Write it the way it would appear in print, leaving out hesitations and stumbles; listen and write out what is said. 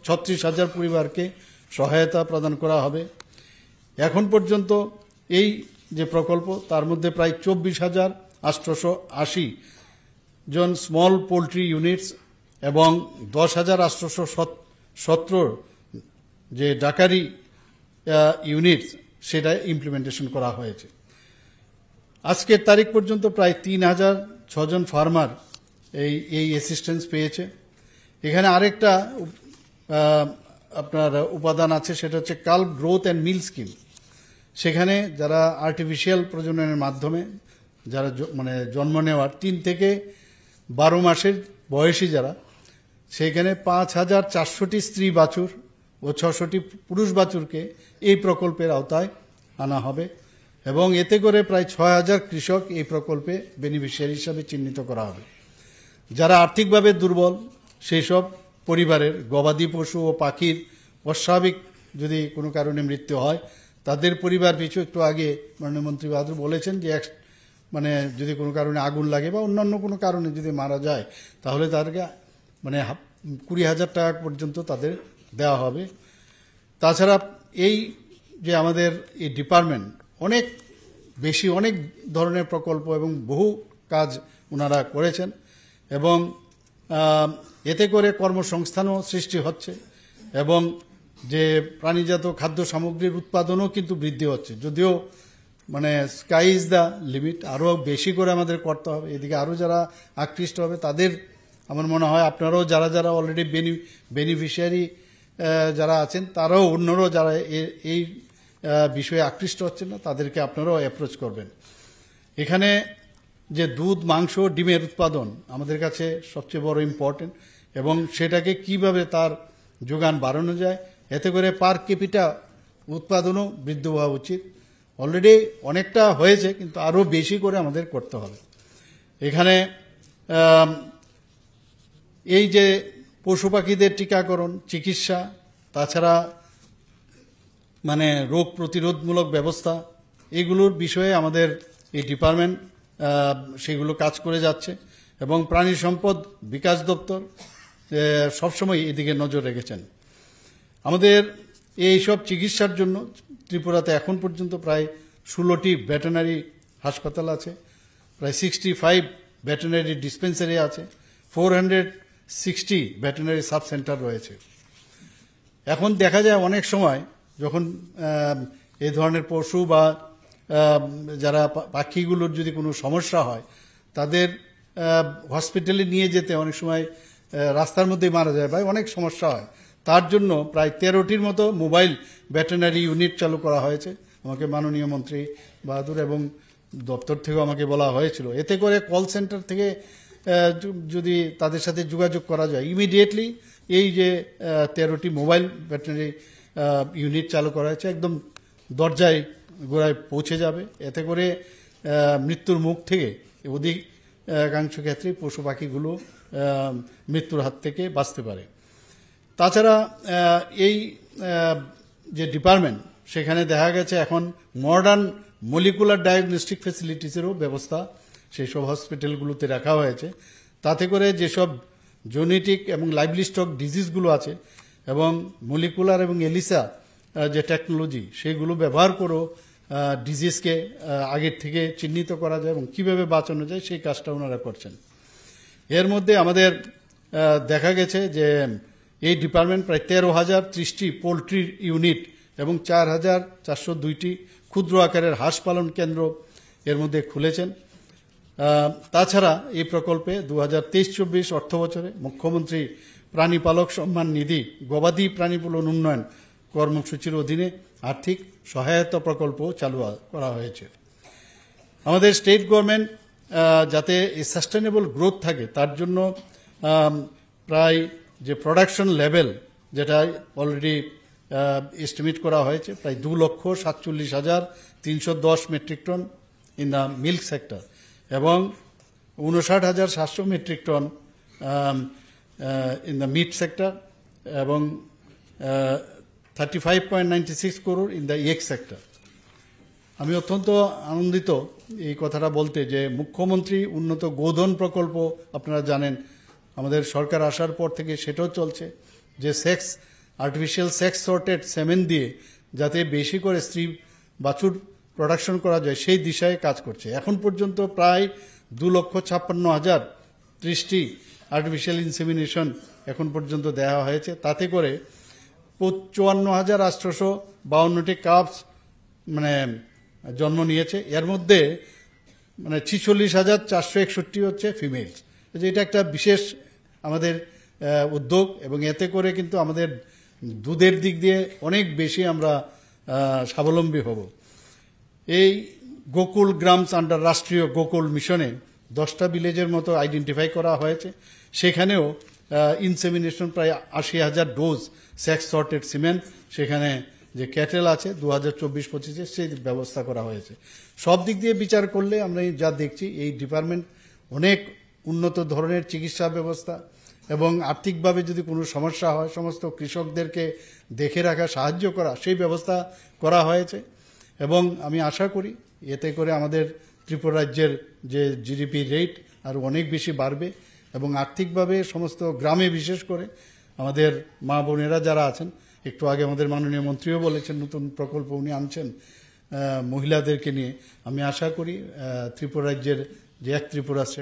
36,000 পরিবারকে সহায়তা প্রদান করা হবে। এখন পর্যন্ত এই যে প্রকল্প তার মধ্যে প্রায় 24,880 জন স্মল পোল্ট্রি ইউনিটস এবং 10,817 যে ডাকারি ইউনিটস সেটা ইমপ্লিমেন্টেশন করা হয়েছে। আজকের তারিখ পর্যন্ত প্রায় 3,006 জন ফার্মার এই অ্যাসিস্ট্যান্স পেয়েছে। এখানে আরেকটা আপনার উপাদান আছে, সেটা হচ্ছে কাল্ভ গ্রোথ অ্যান্ড মিল স্কিম। সেখানে যারা আর্টিফিশিয়াল প্রজননের মাধ্যমে যারা মানে জন্ম নেওয়ার 3 থেকে 12 মাসের বয়সী যারা, সেখানে 5,400টি স্ত্রী বাছুর ও 600টি পুরুষ বাছুরকে এই প্রকল্পের আওতায় আনা হবে এবং এতে করে প্রায় 6,000 কৃষক এই প্রকল্পে বেনিফিশিয়ারি হিসাবে চিহ্নিত করা হবে। যারা আর্থিকভাবে দুর্বল সেই সব পরিবারের গবাদি পশু ও পাখির অস্বাভাবিক যদি কোনো কারণে মৃত্যু হয়, তাদের পরিবার পিছু একটু আগে মাননীয় মন্ত্রী বাহাদুর বলেছেন যে মানে যদি কোনো কারণে আগুন লাগে বা অন্যান্য কোনো কারণে যদি মারা যায় তাহলে তাদেরকে মানে 20,000 টাকা পর্যন্ত তাদের দেওয়া হবে। তাছাড়া এই যে আমাদের এই ডিপার্টমেন্ট অনেক ধরনের প্রকল্প এবং বহু কাজ ওনারা করেছেন এবং এতে করে কর্মসংস্থানও সৃষ্টি হচ্ছে এবং যে প্রাণীজাত খাদ্য সামগ্রীর উৎপাদনও কিন্তু বৃদ্ধি হচ্ছে। যদিও মানে স্কাই ইজ দ্য লিমিট, আরও বেশি করে আমাদের করতে হবে। এদিকে আরও যারা আকৃষ্ট হবে তাদের আমার মনে হয় আপনারাও যারা অলরেডি বেনিফিশিয়ারি যারা আছেন তারাও অন্যরাও যারা এই বিষয়ে আকৃষ্ট হচ্ছেন না তাদেরকে আপনারাও অ্যাপ্রোচ করবেন। এখানে যে দুধ, মাংস, ডিমের উৎপাদন আমাদের কাছে সবচেয়ে বড় ইম্পর্টেন্ট এবং সেটাকে কিভাবে তার যোগান বাড়ানো যায়, এতে করে পার ক্যাপিটা উৎপাদনও বৃদ্ধি হওয়া উচিত। অলরেডি অনেকটা হয়েছে কিন্তু আরও বেশি করে আমাদের করতে হবে। এখানে এই যে পশু পাখিদের টিকাকরণ, চিকিৎসা, তাছাড়া মানে রোগ প্রতিরোধমূলক ব্যবস্থা, এগুলোর বিষয়ে আমাদের এই ডিপার্টমেন্ট সেগুলো কাজ করে যাচ্ছে এবং প্রাণী সম্পদ বিকাশ দপ্তর সবসময় এদিকে নজর রেখেছেন। আমাদের এই সব চিকিৎসার জন্য ত্রিপুরাতে এখন পর্যন্ত প্রায় 16টি ভেটেরিনারি হাসপাতাল আছে, প্রায় 65 ভেটেরিনারি ডিসপেন্সারি আছে, 460 ভেটেরিনারি সাব সেন্টার রয়েছে। এখন দেখা যায় অনেক সময় যখন এই ধরনের পশু বা যারা পাখিগুলোর যদি কোনো সমস্যা হয় তাদের হসপিটালে নিয়ে যেতে অনেক সময় রাস্তার মধ্যেই মারা যায় বা অনেক সমস্যা হয়। তার জন্য প্রায় 13টির মতো মোবাইল ভেটেরিনারি ইউনিট চালু করা হয়েছে। আমাকে মাননীয় মন্ত্রী বাহাদুর এবং দপ্তর থেকেও আমাকে বলা হয়েছিল, এতে করে কল সেন্টার থেকে যদি তাদের সাথে যোগাযোগ করা যায় ইমিডিয়েটলি এই যে 13টি মোবাইল ভেটেরিনারি ইউনিট চালু করা হয়েছে একদম দরজায় গোড়ায় পৌঁছে যাবে। এতে করে মৃত্যুর মুখ থেকে অধিকাংশ ক্ষেত্রে পশু পাখিগুলো মৃত্যুর হাত থেকে বাঁচতে পারে। তাছাড়া এই যে ডিপার্টমেন্ট সেখানে দেখা গেছে এখন মডার্ন মলিকুলার ডায়াগনস্টিক ফ্যাসিলিটিসেরও ব্যবস্থা সেই সব হসপিটালগুলোতে রাখা হয়েছে। তাতে করে যেসব জেনেটিক এবং লাইভলিস্টক ডিজিজগুলো আছে এবং মলিকুলার এবং এলিসা যে টেকনোলজি সেগুলো ব্যবহার করেও ডিজিজকে আগের থেকে চিহ্নিত করা যায় এবং কীভাবে বাঁচানো যায় সেই কাজটা ওনারা করছেন। এর মধ্যে আমাদের দেখা গেছে যে এই ডিপার্টমেন্ট প্রায় 13,030টি পোলট্রি ইউনিট এবং 4,402টি ক্ষুদ্র আকারের হাঁস পালন কেন্দ্র এর মধ্যে খুলেছেন। তাছাড়া এই প্রকল্পে 2023-24 অর্থ বছরে মুখ্যমন্ত্রী প্রাণী পালক সম্মান নিধি গবাদি প্রাণী পালন উন্নয়ন কর্মসূচির অধীনে আর্থিক সহায়তা প্রকল্প চালু করা হয়েছে। আমাদের স্টেট গভর্নমেন্ট যাতে সাস্টেনেবল গ্রোথ থাকে তার জন্য প্রায় যে প্রোডাকশন লেভেল যেটা অলরেডি এস্টিমেট করা হয়েছে প্রায় 2,47,310 metric ton in the milk sector এবং 59,700 metric ton in the meat sector এবং 35.96 crore in the egg sector. আমি অত্যন্ত আনন্দিত এই কথাটা বলতে যে মুখ্যমন্ত্রী উন্নত গোধন প্রকল্প আপনারা জানেন আমাদের সরকার আসার পর থেকে সেটাও চলছে, যে সেক্স আর্টিফিশিয়াল সেক্স সর্টেড সেমেন দিয়ে যাতে বেশি করে স্ত্রী বাছুর প্রোডাকশন করা যায় সেই দিশায় কাজ করছে। এখন পর্যন্ত প্রায় 2,56,030টি আর্টিফিশিয়াল ইনসেমিনেশন এখন পর্যন্ত দেওয়া হয়েছে। তাতে করে 54,852টি কাপস মানে জন্ম নিয়েছে। এর মধ্যে মানে 46,461 হচ্ছে ফিমেলস। এটা একটা বিশেষ আমাদের উদ্যোগ, এবং এতে করে কিন্তু আমাদের দুধের দিক দিয়ে অনেক বেশি আমরা স্বাবলম্বী হব। এই গোকুল গ্রামস আন্ডার রাষ্ট্রীয় গোকুল মিশনে 10টা ভিলেজের মতো আইডেন্টিফাই করা হয়েছে। সেখানেও ইনসেমিনেশন প্রায় 80,000 ডোজ সেক্স সর্টেড সিমেন্ট সেখানে যে ক্যাটেল আছে 2024-25 সেই ব্যবস্থা করা হয়েছে। সব দিক দিয়ে বিচার করলে আমরা যা দেখছি এই ডিপার্টমেন্ট অনেক উন্নত ধরনের চিকিৎসা ব্যবস্থা এবং আর্থিকভাবে যদি কোনো সমস্যা হয় সমস্ত কৃষকদেরকে দেখে রাখা, সাহায্য করা, সেই ব্যবস্থা করা হয়েছে। এবং আমি আশা করি এতে করে আমাদের ত্রিপুরা রাজ্যের যে জিডিপি রেট আরও অনেক বেশি বাড়বে এবং আর্থিকভাবে সমস্ত গ্রামে বিশেষ করে আমাদের মা বোনেরা যারা আছেন, একটু আগে আমাদের মাননীয় মন্ত্রীও বলেছেন নতুন প্রকল্প উনি আনছেন মহিলাদেরকে নিয়ে। আমি আশা করি ত্রিপুরা রাজ্যের যে এক ত্রিপুরা